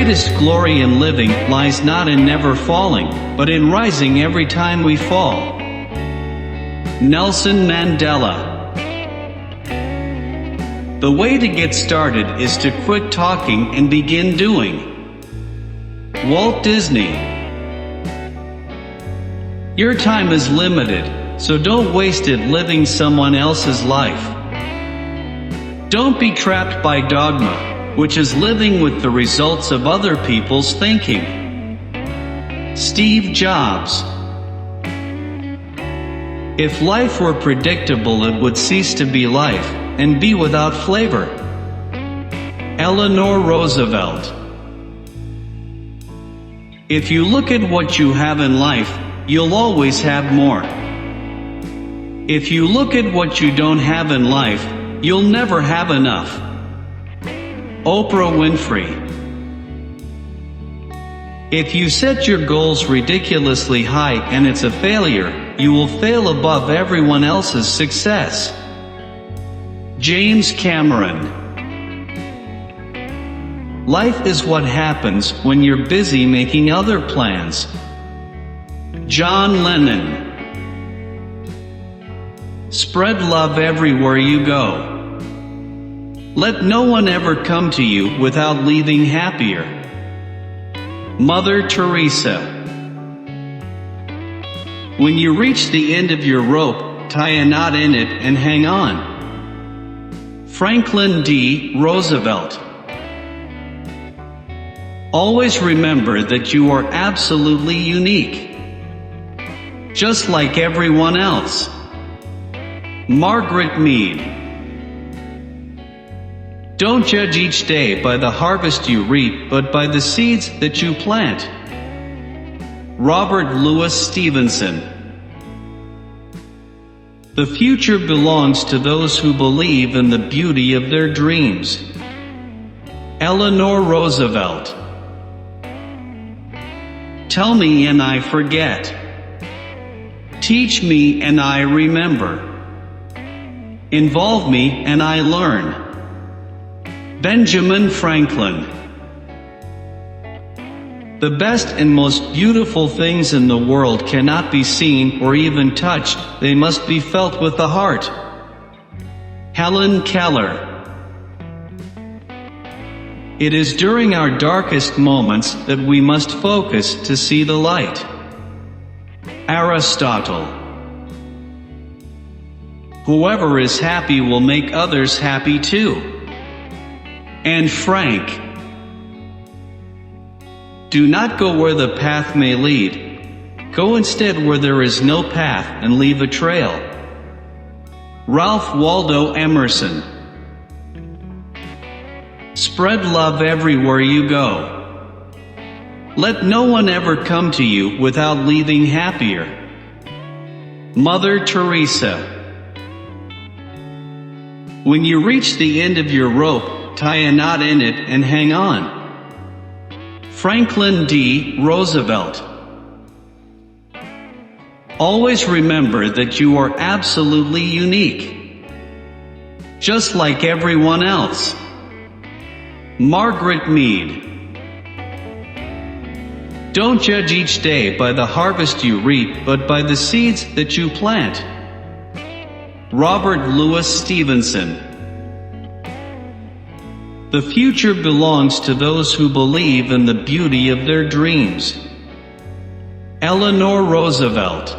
greatest glory in living lies not in never falling, but in rising every time we fall. Nelson Mandela. The way to get started is to quit talking and begin doing. Walt Disney. Your time is limited, so don't waste it living someone else's life. Don't be trapped by dogma, which is living with the results of other people's thinking. Steve Jobs. If life were predictable, it would cease to be life, and be without flavor. Eleanor Roosevelt. If you look at what you have in life, you'll always have more. If you look at what you don't have in life, you'll never have enough. Oprah Winfrey. If you set your goals ridiculously high and it's a failure, you will fail above everyone else's success. James Cameron. Life is what happens when you're busy making other plans. John Lennon. Spread love everywhere you go. Let no one ever come to you without leaving happier. Mother Teresa. When you reach the end of your rope, tie a knot in it and hang on. Franklin D. Roosevelt. Always remember that you are absolutely unique, just like everyone else. Margaret Mead. Don't judge each day by the harvest you reap, but by the seeds that you plant. Robert Louis Stevenson. The future belongs to those who believe in the beauty of their dreams. Eleanor Roosevelt. Tell me and I forget. Teach me and I remember. Involve me and I learn. Benjamin Franklin. The best and most beautiful things in the world cannot be seen or even touched, they must be felt with the heart. Helen Keller. It is during our darkest moments that we must focus to see the light. Aristotle. Whoever is happy will make others happy too. Anne Frank. Do not go where the path may lead. Go instead where there is no path and leave a trail. Ralph Waldo Emerson. Spread love everywhere you go. Let no one ever come to you without leaving happier. Mother Teresa. When you reach the end of your rope, tie a knot in it and hang on. Franklin D. Roosevelt. Always remember that you are absolutely unique, just like everyone else. Margaret Mead. Don't judge each day by the harvest you reap, but by the seeds that you plant. Robert Louis Stevenson. The future belongs to those who believe in the beauty of their dreams. Eleanor Roosevelt.